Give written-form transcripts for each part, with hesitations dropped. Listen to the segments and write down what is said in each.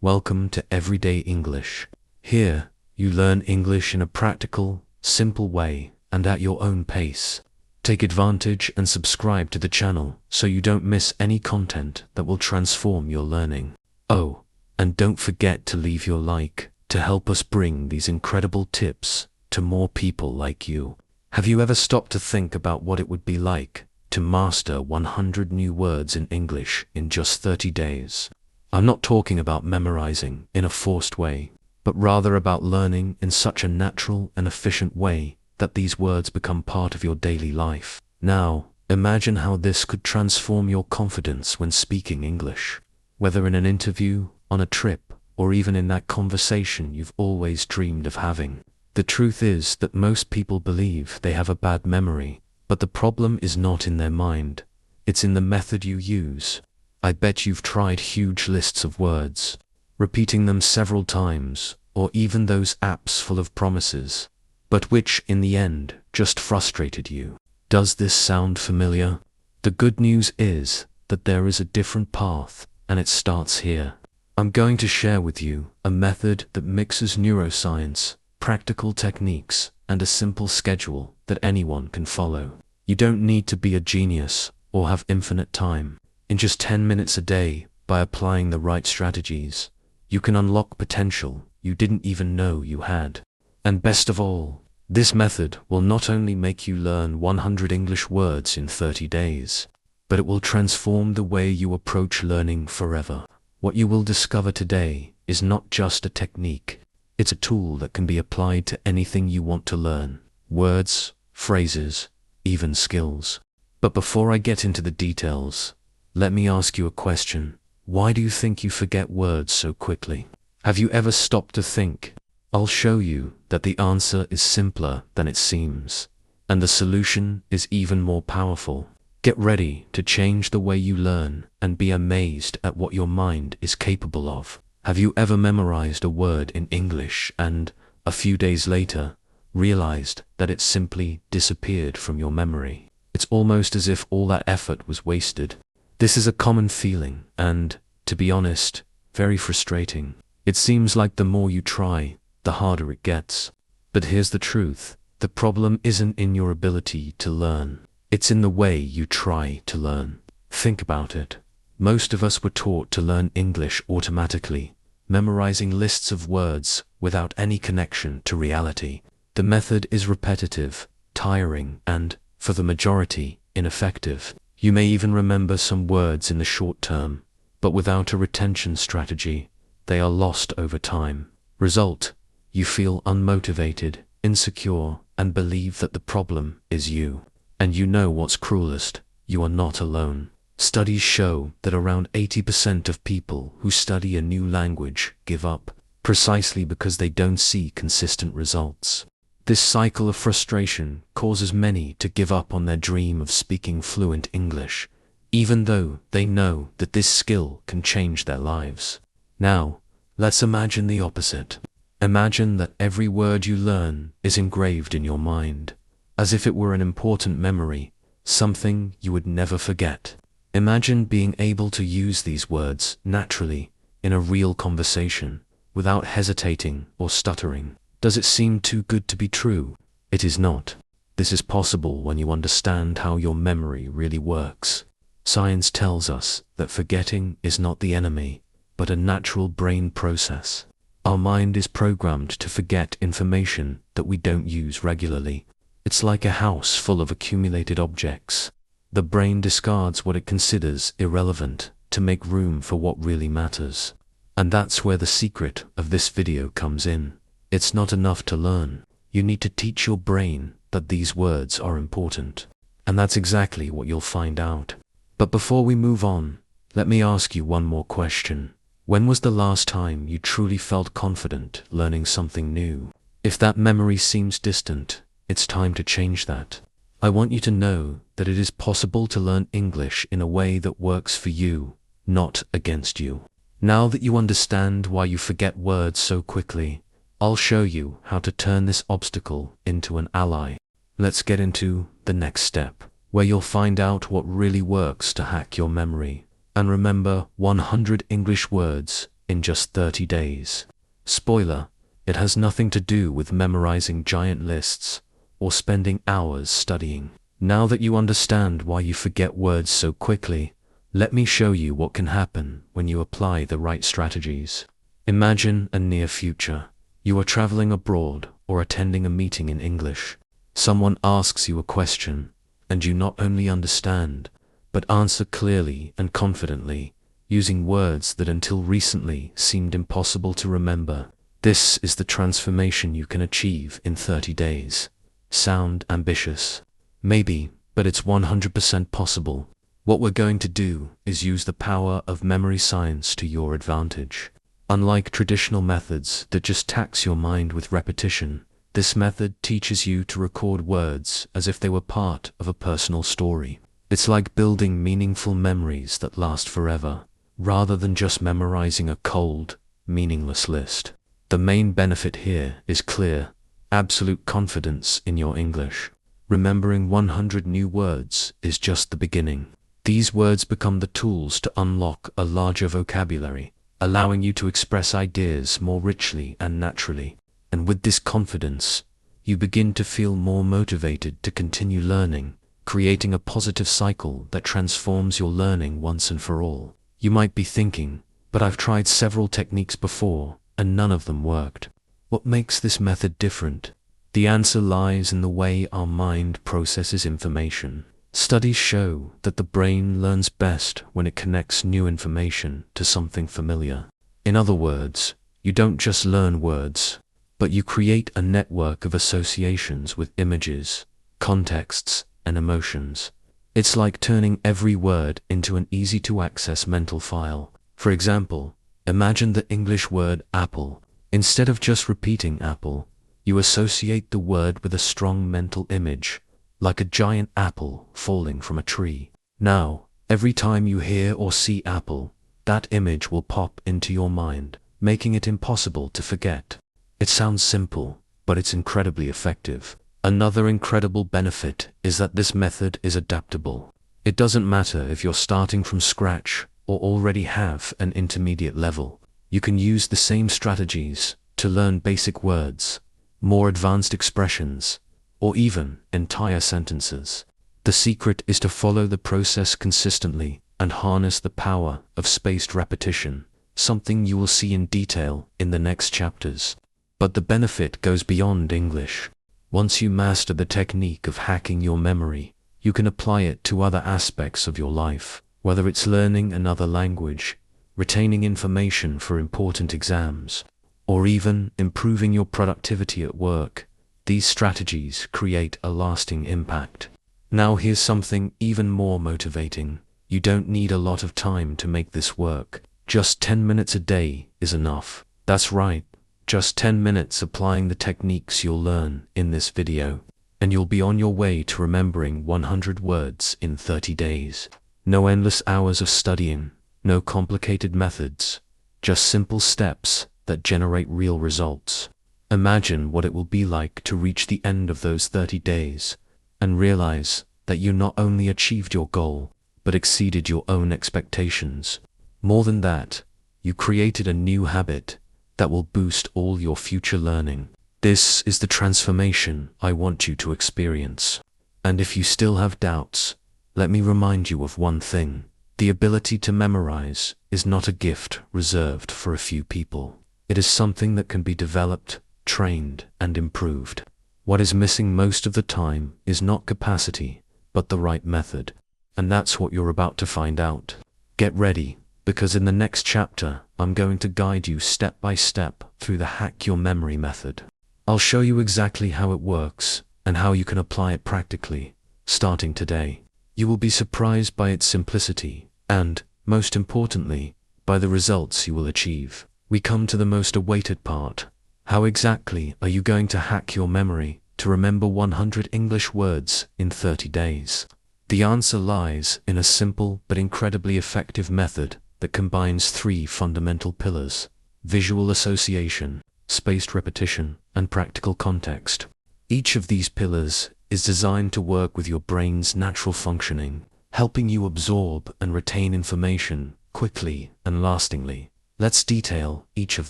Welcome to Everyday English. Here, you learn English in a practical, simple way and at your own pace. Take advantage and subscribe to the channel so you don't miss any content that will transform your learning. Oh, and don't forget to leave your like to help us bring these incredible tips to more people like you. Have you ever stopped to think about what it would be like to master 100 new words in English in just 30 days? I'm not talking about memorizing in a forced way, but rather about learning in such a natural and efficient way that these words become part of your daily life. Now, imagine how this could transform your confidence when speaking English, whether in an interview, on a trip, or even in that conversation you've always dreamed of having. The truth is that most people believe they have a bad memory, but the problem is not in their mind, it's in the method you use. I bet you've tried huge lists of words, repeating them several times, or even those apps full of promises, but which in the end just frustrated you. Does this sound familiar? The good news is that there is a different path, and it starts here. I'm going to share with you a method that mixes neuroscience, practical techniques, and a simple schedule that anyone can follow. You don't need to be a genius or have infinite time. In just 10 minutes a day, by applying the right strategies, you can unlock potential you didn't even know you had. And best of all, this method will not only make you learn 100 English words in 30 days, but it will transform the way you approach learning forever. What you will discover today is not just a technique. It's a tool that can be applied to anything you want to learn. Words, phrases, even skills. But before I get into the details, let me ask you a question. Why do you think you forget words so quickly? Have you ever stopped to think? I'll show you that the answer is simpler than it seems, and the solution is even more powerful. Get ready to change the way you learn and be amazed at what your mind is capable of. Have you ever memorized a word in English and, a few days later, realized that it simply disappeared from your memory? It's almost as if all that effort was wasted. This is a common feeling and, to be honest, very frustrating. It seems like the more you try, the harder it gets. But here's the truth. The problem isn't in your ability to learn. It's in the way you try to learn. Think about it. Most of us were taught to learn English automatically, memorizing lists of words without any connection to reality. The method is repetitive, tiring, and, for the majority, ineffective. You may even remember some words in the short term, but without a retention strategy, they are lost over time. Result: you feel unmotivated, insecure, and believe that the problem is you. And you know what's cruelest? You are not alone. Studies show that around 80% of people who study a new language give up, precisely because they don't see consistent results. This cycle of frustration causes many to give up on their dream of speaking fluent English, even though they know that this skill can change their lives. Now, let's imagine the opposite. Imagine that every word you learn is engraved in your mind, as if it were an important memory, something you would never forget. Imagine being able to use these words naturally in a real conversation, without hesitating or stuttering. Does it seem too good to be true? It is not. This is possible when you understand how your memory really works. Science tells us that forgetting is not the enemy, but a natural brain process. Our mind is programmed to forget information that we don't use regularly. It's like a house full of accumulated objects. The brain discards what it considers irrelevant to make room for what really matters. And that's where the secret of this video comes in. It's not enough to learn. You need to teach your brain that these words are important. And that's exactly what you'll find out. But before we move on, let me ask you one more question. When was the last time you truly felt confident learning something new? If that memory seems distant, it's time to change that. I want you to know that it is possible to learn English in a way that works for you, not against you. Now that you understand why you forget words so quickly, I'll show you how to turn this obstacle into an ally. Let's get into the next step, where you'll find out what really works to hack your memory and remember 100 English words in just 30 days. Spoiler, it has nothing to do with memorizing giant lists or spending hours studying. Now that you understand why you forget words so quickly, let me show you what can happen when you apply the right strategies. Imagine a near future. You are traveling abroad or attending a meeting in English. Someone asks you a question, and you not only understand, but answer clearly and confidently, using words that until recently seemed impossible to remember. This is the transformation you can achieve in 30 days. Sound ambitious? Maybe, but it's 100% possible. What we're going to do is use the power of memory science to your advantage. Unlike traditional methods that just tax your mind with repetition, this method teaches you to record words as if they were part of a personal story. It's like building meaningful memories that last forever, rather than just memorizing a cold, meaningless list. The main benefit here is clear, absolute confidence in your English. Remembering 100 new words is just the beginning. These words become the tools to unlock a larger vocabulary, allowing you to express ideas more richly and naturally. And with this confidence, you begin to feel more motivated to continue learning, creating a positive cycle that transforms your learning once and for all. You might be thinking, but I've tried several techniques before, and none of them worked. What makes this method different? The answer lies in the way our mind processes information. Studies show that the brain learns best when it connects new information to something familiar. In other words, you don't just learn words, but you create a network of associations with images, contexts, and emotions. It's like turning every word into an easy-to-access mental file. For example, imagine the English word apple. Instead of just repeating apple, you associate the word with a strong mental image, like a giant apple falling from a tree. Now, every time you hear or see apple, that image will pop into your mind, making it impossible to forget. It sounds simple, but it's incredibly effective. Another incredible benefit is that this method is adaptable. It doesn't matter if you're starting from scratch or already have an intermediate level. You can use the same strategies to learn basic words, more advanced expressions, or even entire sentences. The secret is to follow the process consistently and harness the power of spaced repetition, something you will see in detail in the next chapters. But the benefit goes beyond English. Once you master the technique of hacking your memory, you can apply it to other aspects of your life, whether it's learning another language, retaining information for important exams, or even improving your productivity at work. These strategies create a lasting impact. Now here's something even more motivating. You don't need a lot of time to make this work. Just 10 minutes a day is enough. That's right, just 10 minutes applying the techniques you'll learn in this video, and you'll be on your way to remembering 100 words in 30 days. No endless hours of studying, no complicated methods, just simple steps that generate real results. Imagine what it will be like to reach the end of those 30 days and realize that you not only achieved your goal, but exceeded your own expectations. More than that, you created a new habit that will boost all your future learning. This is the transformation I want you to experience. And if you still have doubts, let me remind you of one thing. The ability to memorize is not a gift reserved for a few people. It is something that can be developed, trained, and improved. What is missing most of the time is not capacity, but the right method. And that's what you're about to find out. Get ready, because in the next chapter, I'm going to guide you step by step through the Hack Your Memory method. I'll show you exactly how it works and how you can apply it practically, starting today. You will be surprised by its simplicity and, most importantly, by the results you will achieve. We come to the most awaited part. How exactly are you going to hack your memory to remember 100 English words in 30 days? The answer lies in a simple but incredibly effective method that combines three fundamental pillars: visual association, spaced repetition, and practical context. Each of these pillars is designed to work with your brain's natural functioning, helping you absorb and retain information quickly and lastingly. Let's detail each of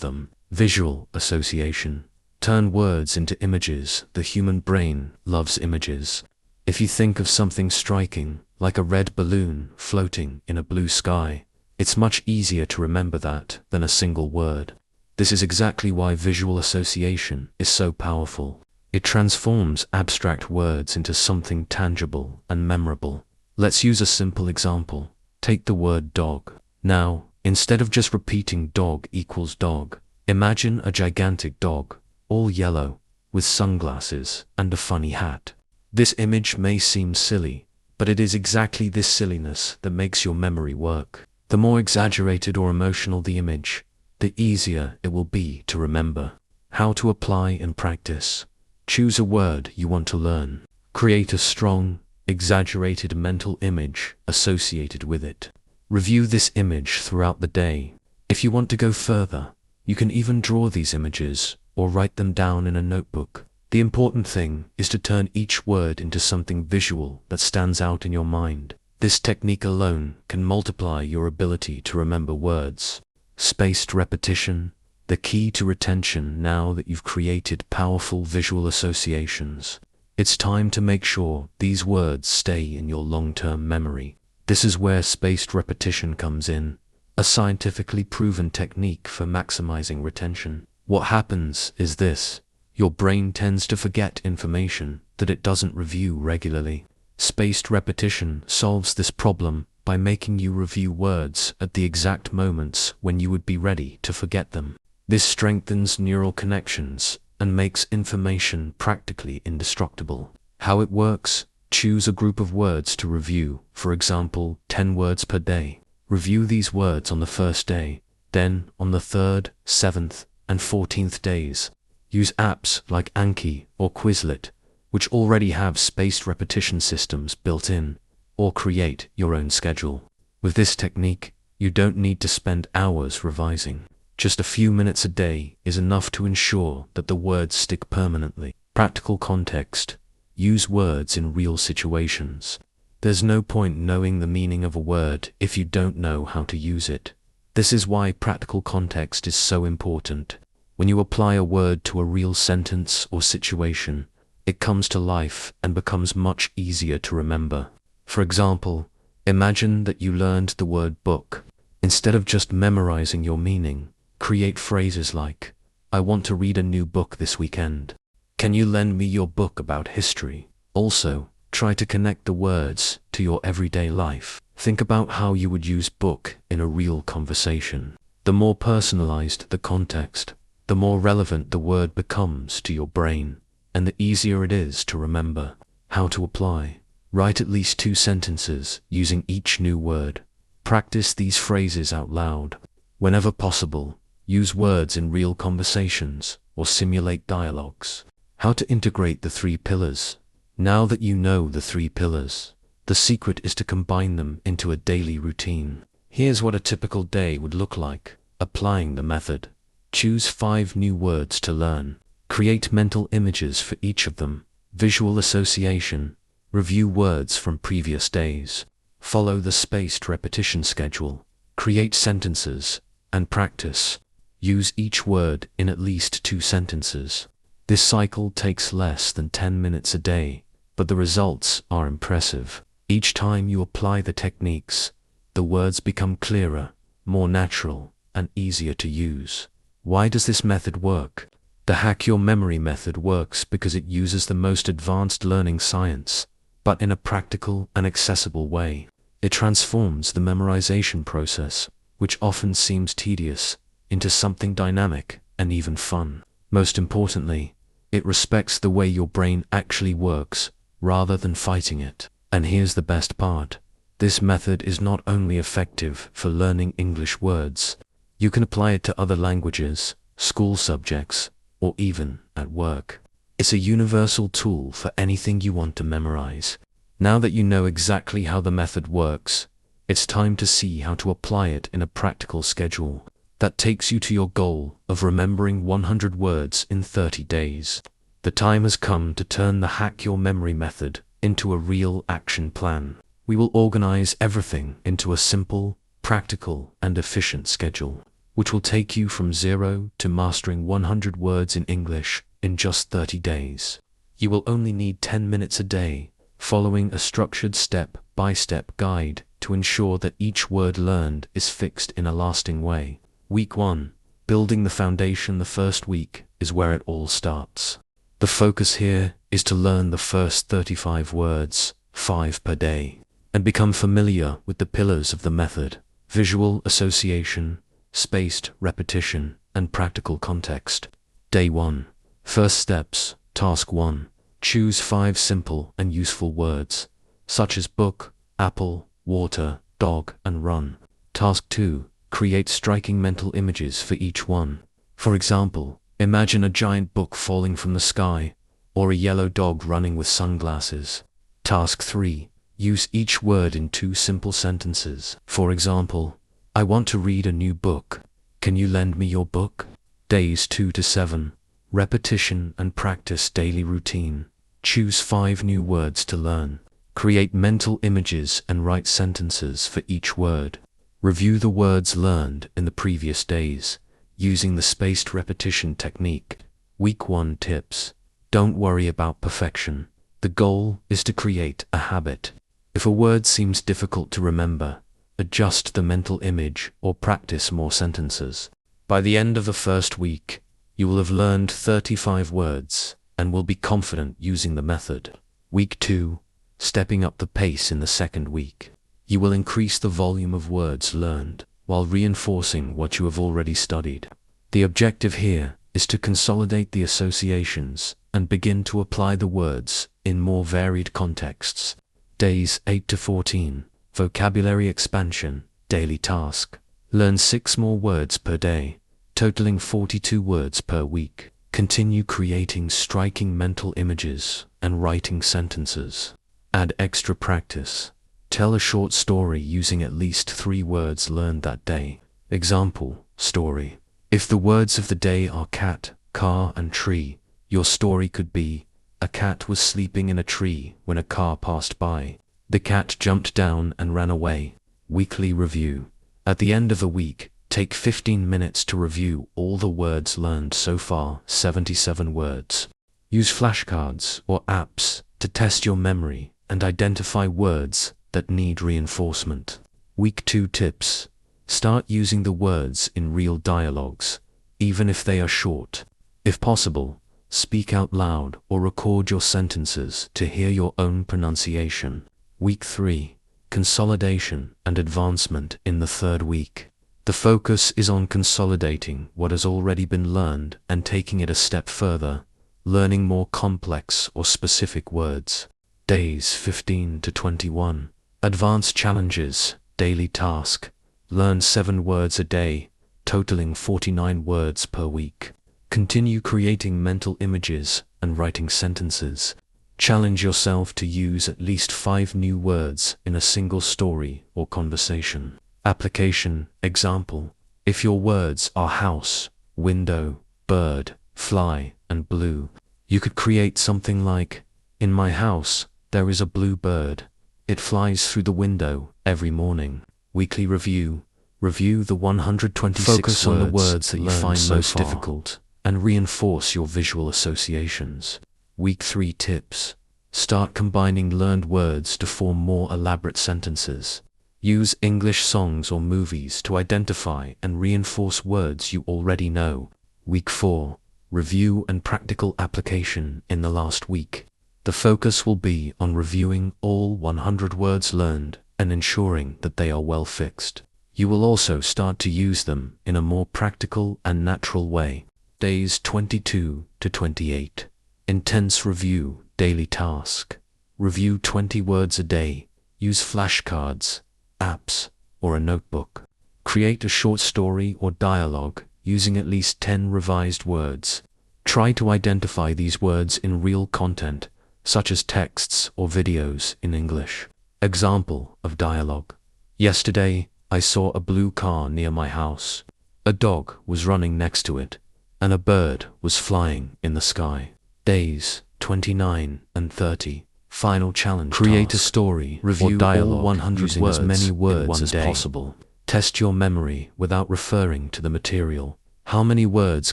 them. Visual association. Turn words into images. The human brain loves images. If you think of something striking, like a red balloon floating in a blue sky, it's much easier to remember that than a single word. This is exactly why visual association is so powerful. It transforms abstract words into something tangible and memorable. Let's use a simple example. Take the word dog. Now, instead of just repeating dog equals dog, imagine a gigantic dog, all yellow, with sunglasses and a funny hat. This image may seem silly, but it is exactly this silliness that makes your memory work. The more exaggerated or emotional the image, the easier it will be to remember. How to apply and practice. Choose a word you want to learn. Create a strong, exaggerated mental image associated with it. Review this image throughout the day. If you want to go further, you can even draw these images or write them down in a notebook. The important thing is to turn each word into something visual that stands out in your mind. This technique alone can multiply your ability to remember words. Spaced repetition, the key to retention. Now that you've created powerful visual associations, it's time to make sure these words stay in your long-term memory. This is where spaced repetition comes in, a scientifically proven technique for maximizing retention. What happens is this: your brain tends to forget information that it doesn't review regularly. Spaced repetition solves this problem by making you review words at the exact moments when you would be ready to forget them. This strengthens neural connections and makes information practically indestructible. How it works: choose a group of words to review, for example, 10 words per day. Review these words on the first day, then on the 3rd, 7th, and 14th days. Use apps like Anki or Quizlet, which already have spaced repetition systems built in, or create your own schedule. With this technique, you don't need to spend hours revising. Just a few minutes a day is enough to ensure that the words stick permanently. Practical context. Use words in real situations. There's no point knowing the meaning of a word if you don't know how to use it. This is why practical context is so important. When you apply a word to a real sentence or situation, it comes to life and becomes much easier to remember. For example, imagine that you learned the word book. Instead of just memorizing your meaning, create phrases like, "I want to read a new book this weekend. Can you lend me your book about history?" Also, try to connect the words to your everyday life. Think about how you would use book in a real conversation. The more personalized the context, the more relevant the word becomes to your brain, and the easier it is to remember. How to apply. Write at least 2 sentences using each new word. Practice these phrases out loud. Whenever possible, use words in real conversations or simulate dialogues. How to integrate the 3 pillars. Now that you know the 3 pillars, the secret is to combine them into a daily routine. Here's what a typical day would look like. Applying the method. Choose 5 new words to learn. Create mental images for each of them. Visual association. Review words from previous days. Follow the spaced repetition schedule. Create sentences and practice. Use each word in at least 2 sentences. This cycle takes less than 10 minutes a day, but the results are impressive. Each time you apply the techniques, the words become clearer, more natural, and easier to use. Why does this method work? The Hack Your Memory method works because it uses the most advanced learning science, but in a practical and accessible way. It transforms the memorization process, which often seems tedious, into something dynamic and even fun. Most importantly, it respects the way your brain actually works, rather than fighting it. And here's the best part. This method is not only effective for learning English words, you can apply it to other languages, school subjects, or even at work. It's a universal tool for anything you want to memorize. Now that you know exactly how the method works, it's time to see how to apply it in a practical schedule that takes you to your goal of remembering 100 words in 30 days. The time has come to turn the Hack Your Memory method into a real action plan. We will organize everything into a simple, practical, and efficient schedule. which will take you from 0 to mastering 100 words in English in just 30 days. You will only need 10 minutes a day, following a structured step-by-step guide to ensure that each word learned is fixed in a lasting way. Week 1. Building the foundation. The first week is where it all starts. The focus here is to learn the first 35 words, 5 per day, and become familiar with the pillars of the method: visual association, spaced repetition, and practical context. Day 1. First steps. Task 1. Choose 5 simple and useful words, such as book, apple, water, dog, and run. Task 2. Create striking mental images for each one. For example, imagine a giant book falling from the sky, or a yellow dog running with sunglasses. Task 3. Use each word in 2 simple sentences. For example, I want to read a new book. Can you lend me your book? Days 2 to 7. Repetition and practice. Daily routine. Choose 5 new words to learn. Create mental images and write sentences for each word. Review the words learned in the previous days, using the spaced repetition technique. Week 1 tips. Don't worry about perfection. The goal is to create a habit. If a word seems difficult to remember, adjust the mental image or practice more sentences. By the end of the first week, you will have learned 35 words and will be confident using the method. Week 2. Stepping up the pace. In the second week, you will increase the volume of words learned while reinforcing what you have already studied. The objective here is to consolidate the associations and begin to apply the words in more varied contexts. Days 8 to 14. Vocabulary expansion. Daily task. Learn 6 more words per day, totaling 42 words per week. Continue creating striking mental images and writing sentences. Add extra practice. Tell a short story using at least 3 words learned that day. Example, story. If the words of the day are cat, car, and tree, your story could be: a cat was sleeping in a tree when a car passed by. The cat jumped down and ran away. Weekly review. At the end of the week, take 15 minutes to review all the words learned so far, 77 words. Use flashcards or apps to test your memory and identify words that need reinforcement. Week 2 tips. Start using the words in real dialogues, even if they are short. If possible, speak out loud or record your sentences to hear your own pronunciation. Week 3. Consolidation and advancement. In the third week, the focus is on consolidating what has already been learned and taking it a step further, learning more complex or specific words. Days 15 to 21. Advanced challenges. Daily task. Learn 7 words a day, totaling 49 words per week. Continue creating mental images and writing sentences. Challenge yourself to use at least 5 new words in a single story or conversation. Application. Example. If your words are house, window, bird, fly, and blue, you could create something like: in my house, there is a blue bird. It flies through the window every morning. Weekly review. Review the 126 Focus on the words that you find most difficult and reinforce your visual associations. Week 3 tips. Start combining learned words to form more elaborate sentences. Use English songs or movies to identify and reinforce words you already know. Week 4. Review and practical application. In the last week, the focus will be on reviewing all 100 words learned and ensuring that they are well fixed. You will also start to use them in a more practical and natural way. Days 22 to 28. Intense review. Daily task. Review 20 words a day. Use flashcards, apps, or a notebook. Create a short story or dialogue using at least 10 revised words. Try to identify these words in real content, such as texts or videos in English. Example of dialogue. Yesterday, I saw a blue car near my house. A dog was running next to it, and a bird was flying in the sky. Days 29 and 30. Final challenge. Create a story, review all 100 words, as many words as possible. Test your memory without referring to the material. How many words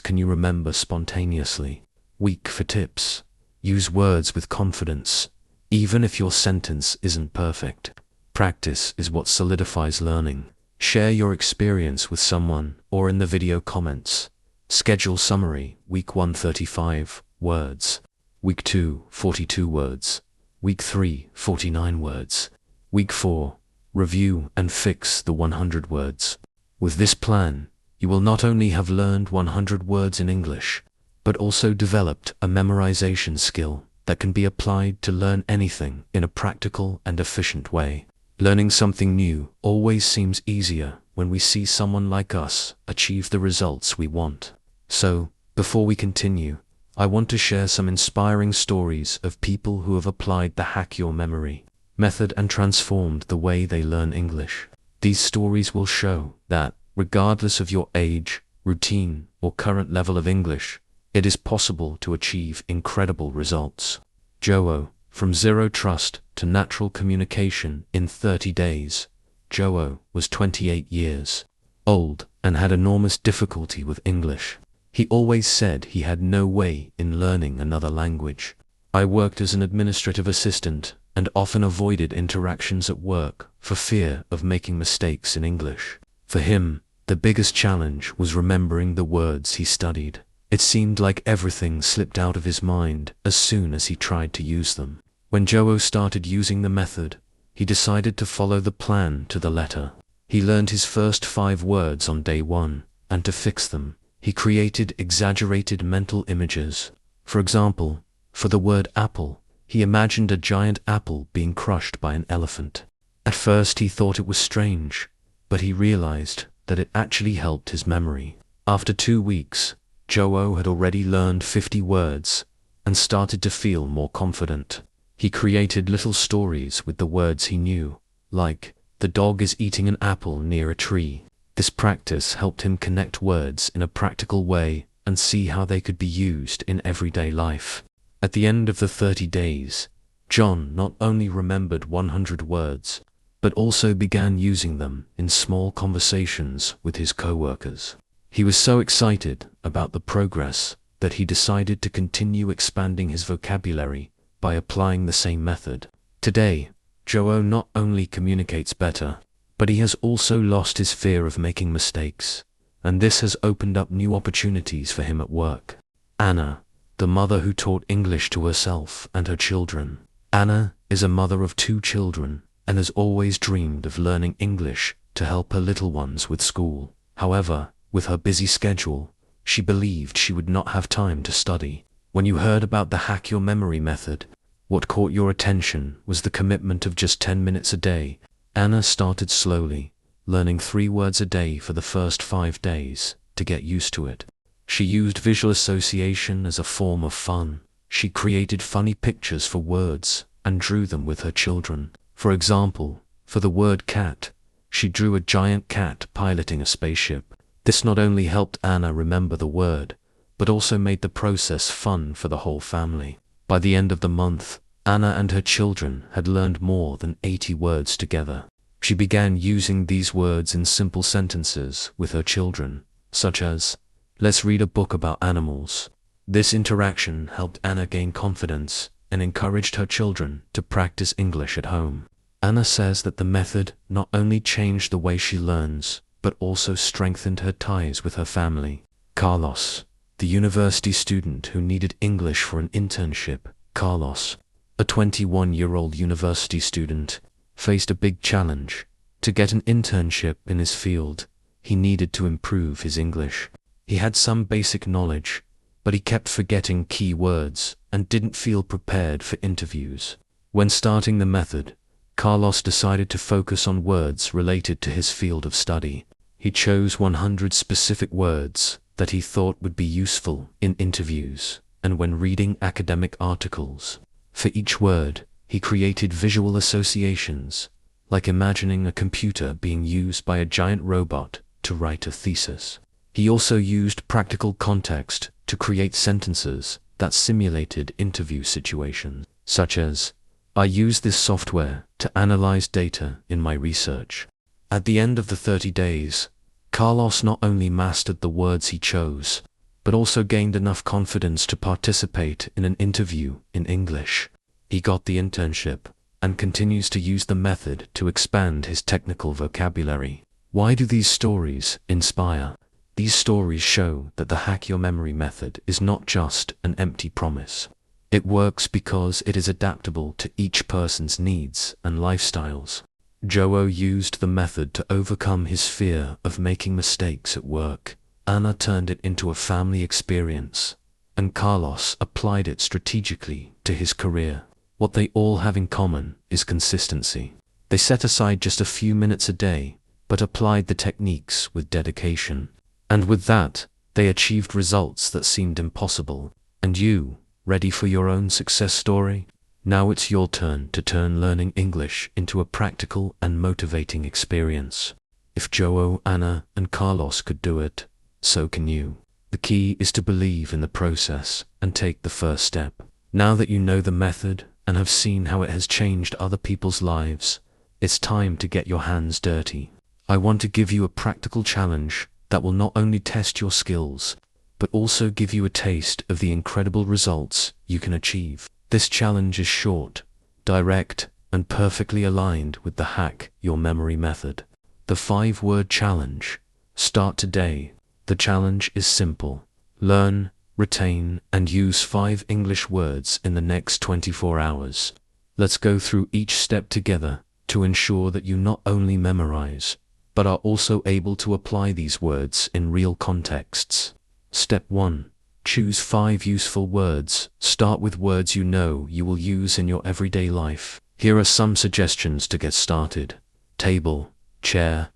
can you remember spontaneously? Week for tips. Use words with confidence, even if your sentence isn't perfect. Practice is what solidifies learning. Share your experience with someone or in the video comments. Schedule summary. Week 1, 35 words. Week 2, 42 words. Week 3, 49 words. Week 4, review and fix the 100 words. With this plan, you will not only have learned 100 words in English, but also developed a memorization skill that can be applied to learn anything in a practical and efficient way. Learning something new always seems easier when we see someone like us achieve the results we want. So, before we continue, I want to share some inspiring stories of people who have applied the Hack Your Memory method and transformed the way they learn English. These stories will show that, regardless of your age, routine, or current level of English, it is possible to achieve incredible results. Joe, from zero trust to natural communication in 30 days. Joe was 28 years old and had enormous difficulty with English. He always said he had no way in learning another language. I worked as an administrative assistant and often avoided interactions at work for fear of making mistakes in English. For him, the biggest challenge was remembering the words he studied. It seemed like everything slipped out of his mind as soon as he tried to use them. When Joe started using the method, he decided to follow the plan to the letter. He learned his first 5 words on day 1, and to fix them, he created exaggerated mental images. For example, for the word apple, he imagined a giant apple being crushed by an elephant. At first he thought it was strange, but he realized that it actually helped his memory. After 2 weeks, Joe had already learned 50 words and started to feel more confident. He created little stories with the words he knew, like, "The dog is eating an apple near a tree." This practice helped him connect words in a practical way and see how they could be used in everyday life. At the end of the 30 days, John not only remembered 100 words, but also began using them in small conversations with his coworkers. He was so excited about the progress that he decided to continue expanding his vocabulary by applying the same method. Today, Joe not only communicates better, but he has also lost his fear of making mistakes, and this has opened up new opportunities for him at work. Anna, the mother who taught English to herself and her children. Anna is a mother of 2 children and has always dreamed of learning English to help her little ones with school. However, with her busy schedule, she believed she would not have time to study. When you heard about the Hack Your Memory method, what caught your attention was the commitment of just 10 minutes a day. Anna started slowly, learning 3 words a day for the first 5 days to get used to it. She used visual association as a form of fun. She created funny pictures for words and drew them with her children. For example, for the word cat, she drew a giant cat piloting a spaceship. This not only helped Anna remember the word, but also made the process fun for the whole family. By the end of the month, Anna and her children had learned more than 80 words together. She began using these words in simple sentences with her children, such as, "Let's read a book about animals." This interaction helped Anna gain confidence and encouraged her children to practice English at home. Anna says that the method not only changed the way she learns, but also strengthened her ties with her family. Carlos, the university student who needed English for an internship. Carlos, a 21-year-old university student, faced a big challenge. To get an internship in his field, he needed to improve his English. He had some basic knowledge, but he kept forgetting key words and didn't feel prepared for interviews. When starting the method, Carlos decided to focus on words related to his field of study. He chose 100 specific words that he thought would be useful in interviews and when reading academic articles. For each word, he created visual associations, like imagining a computer being used by a giant robot to write a thesis. He also used practical context to create sentences that simulated interview situations, such as, "I use this software to analyze data in my research." At the end of the 30 days, Carlos not only mastered the words he chose, but also gained enough confidence to participate in an interview in English. He got the internship and continues to use the method to expand his technical vocabulary. Why do these stories inspire? These stories show that the Hack Your Memory method is not just an empty promise. It works because it is adaptable to each person's needs and lifestyles. Joe used the method to overcome his fear of making mistakes at work. Anna turned it into a family experience, and Carlos applied it strategically to his career. What they all have in common is consistency. They set aside just a few minutes a day, but applied the techniques with dedication. And with that, they achieved results that seemed impossible. And you, ready for your own success story? Now it's your turn to turn learning English into a practical and motivating experience. If Joe, Anna, and Carlos could do it, so can you. The key is to believe in the process and take the first step. Now that you know the method and have seen how it has changed other people's lives, it's time to get your hands dirty. I want to give you a practical challenge that will not only test your skills, but also give you a taste of the incredible results you can achieve. This challenge is short, direct, and perfectly aligned with the Hack Your Memory method. The 5-word challenge. Start today. The challenge is simple. Learn, retain, and use 5 English words in the next 24 hours. Let's go through each step together to ensure that you not only memorize, but are also able to apply these words in real contexts. Step 1. Choose 5 useful words. Start with words you know you will use in your everyday life. Here are some suggestions to get started. Table, chair,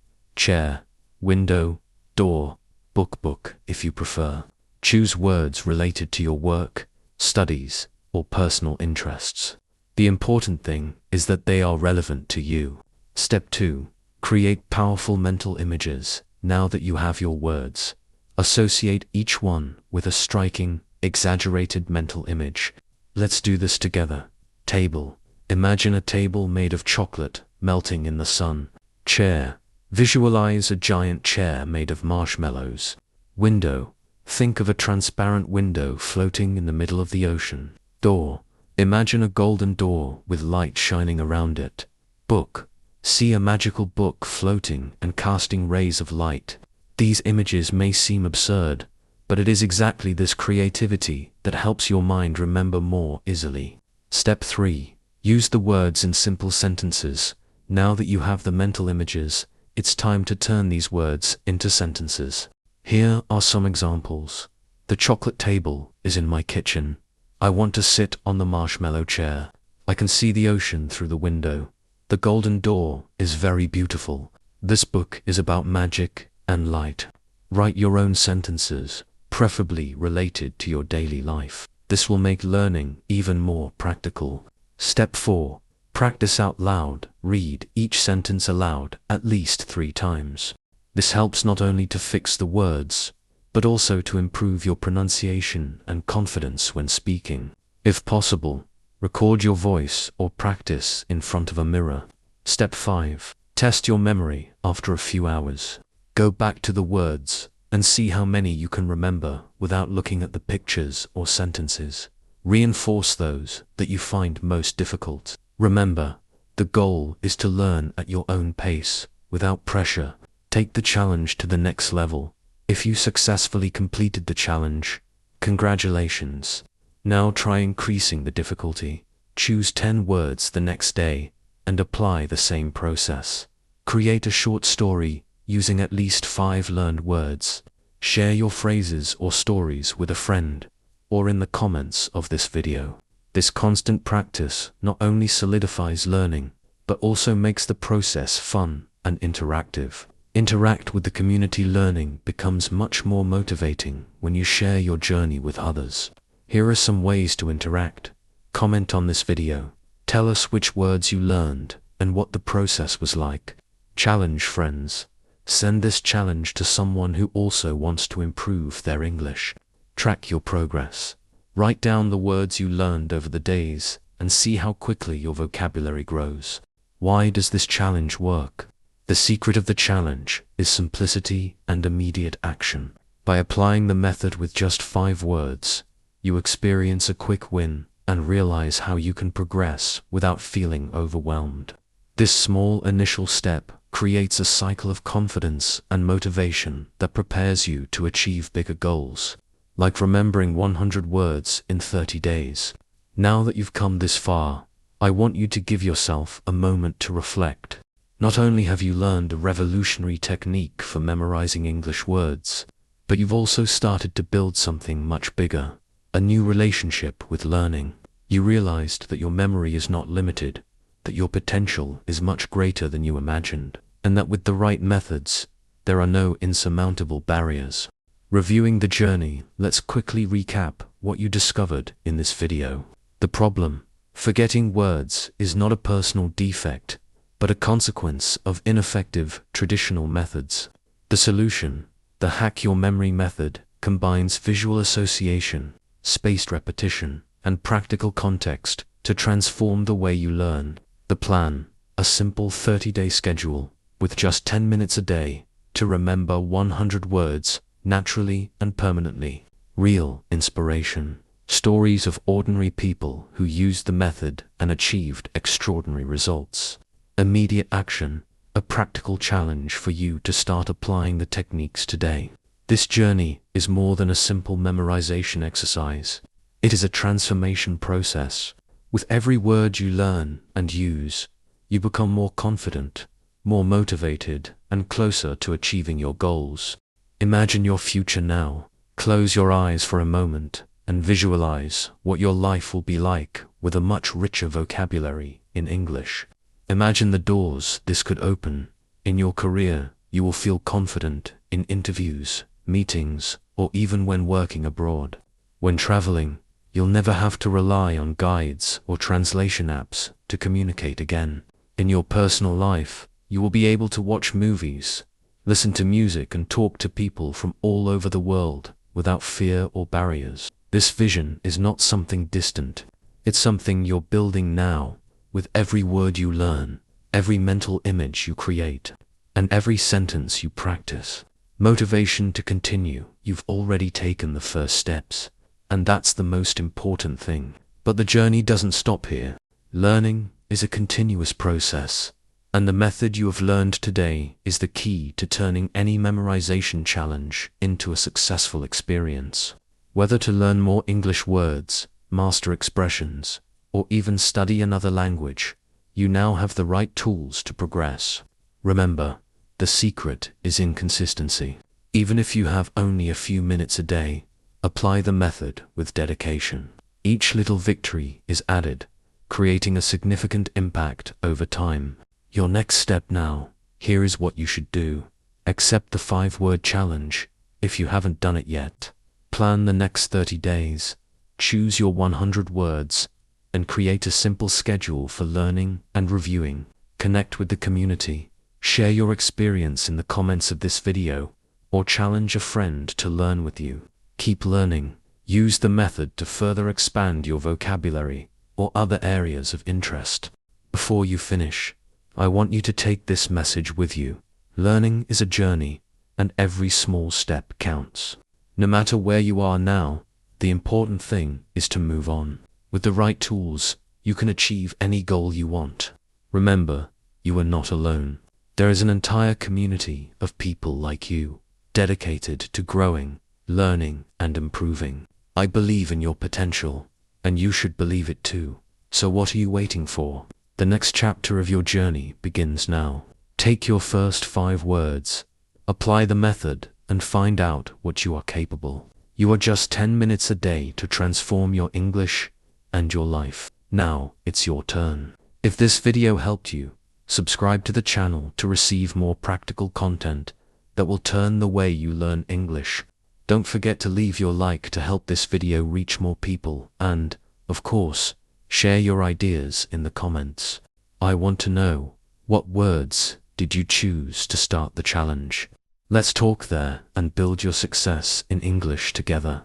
window, door, book if you prefer. Choose words related to your work, studies, or personal interests. The important thing is that they are relevant to you. Step 2. Create powerful mental images. Now that you have your words, associate each one with a striking, exaggerated mental image. Let's do this together. Table. Imagine a table made of chocolate, melting in the sun. Chair. Visualize a giant chair made of marshmallows. Window. Think of a transparent window floating in the middle of the ocean. Door. Imagine a golden door with light shining around it. Book. See a magical book floating and casting rays of light. These images may seem absurd, but it is exactly this creativity that helps your mind remember more easily. Step 3. Use the words in simple sentences. Now that you have the mental images, it's time to turn these words into sentences. Here are some examples. The chocolate table is in my kitchen. I want to sit on the marshmallow chair. I can see the ocean through the window. The golden door is very beautiful. This book is about magic and light. Write your own sentences, preferably related to your daily life. This will make learning even more practical. Step 4. Practice out loud. Read each sentence aloud at least 3 times. This helps not only to fix the words, but also to improve your pronunciation and confidence when speaking. If possible, record your voice or practice in front of a mirror. Step 5. Test your memory after a few hours. Go back to the words and see how many you can remember without looking at the pictures or sentences. Reinforce those that you find most difficult. Remember, the goal is to learn at your own pace, without pressure. Take the challenge to the next level. If you successfully completed the challenge, congratulations. Now try increasing the difficulty. Choose 10 words the next day and apply the same process. Create a short story using at least 5 learned words. Share your phrases or stories with a friend or in the comments of this video. This constant practice not only solidifies learning, but also makes the process fun and interactive. Interact with the community. Learning becomes much more motivating when you share your journey with others. Here are some ways to interact. Comment on this video. Tell us which words you learned and what the process was like. Challenge friends. Send this challenge to someone who also wants to improve their English. Track your progress. Write down the words you learned over the days and see how quickly your vocabulary grows. Why does this challenge work? The secret of the challenge is simplicity and immediate action. By applying the method with just 5 words, you experience a quick win and realize how you can progress without feeling overwhelmed. This small initial step creates a cycle of confidence and motivation that prepares you to achieve bigger goals, like remembering 100 words in 30 days. Now that you've come this far, I want you to give yourself a moment to reflect. Not only have you learned a revolutionary technique for memorizing English words, but you've also started to build something much bigger, a new relationship with learning. You realized that your memory is not limited, that your potential is much greater than you imagined, and that with the right methods, there are no insurmountable barriers. Reviewing the journey, let's quickly recap what you discovered in this video. The problem, forgetting words, is not a personal defect, but a consequence of ineffective traditional methods. The solution, the Hack Your Memory method, combines visual association, spaced repetition, and practical context to transform the way you learn. The plan, a simple 30-day schedule with just 10 minutes a day to remember 100 words naturally and permanently. Real inspiration, stories of ordinary people who used the method and achieved extraordinary results. Immediate action, a practical challenge for you to start applying the techniques today. This journey is more than a simple memorization exercise. It is a transformation process. With every word you learn and use, you become more confident, more motivated, and closer to achieving your goals. Imagine your future now. Close your eyes for a moment and visualize what your life will be like with a much richer vocabulary in English. Imagine the doors this could open. In your career, you will feel confident in interviews, meetings, or even when working abroad. When traveling, you'll never have to rely on guides or translation apps to communicate again. In your personal life, you will be able to watch movies, listen to music, and talk to people from all over the world without fear or barriers. This vision is not something distant. It's something you're building now, with every word you learn, every mental image you create, and every sentence you practice. Motivation to continue. You've already taken the first steps, and that's the most important thing. But the journey doesn't stop here. Learning is a continuous process, and the method you have learned today is the key to turning any memorization challenge into a successful experience. Whether to learn more English words, master expressions, or even study another language, you now have the right tools to progress. Remember, the secret is in consistency. Even if you have only a few minutes a day, apply the method with dedication. Each little victory is added, creating a significant impact over time. Your next step now, here is what you should do. Accept the 5-word challenge if you haven't done it yet. Plan the next 30 days. Choose your 100 words and create a simple schedule for learning and reviewing. Connect with the community. Share your experience in the comments of this video, or challenge a friend to learn with you. Keep learning. Use the method to further expand your vocabulary or other areas of interest. Before you finish, I want you to take this message with you. Learning is a journey, and every small step counts. No matter where you are now, the important thing is to move on. With the right tools, you can achieve any goal you want. Remember, you are not alone. There is an entire community of people like you, dedicated to growing, learning, and improving. I believe in your potential, and you should believe it too. So what are you waiting for? The next chapter of your journey begins now. Take your first 5 words, apply the method, and find out what you are capable. You are just 10 minutes a day to transform your English and your life. Now, it's your turn. If this video helped you, subscribe to the channel to receive more practical content that will turn the way you learn English. Don't forget to leave your like to help this video reach more people, and, of course, share your ideas in the comments. I want to know, what words did you choose to start the challenge? Let's talk there and build your success in English together.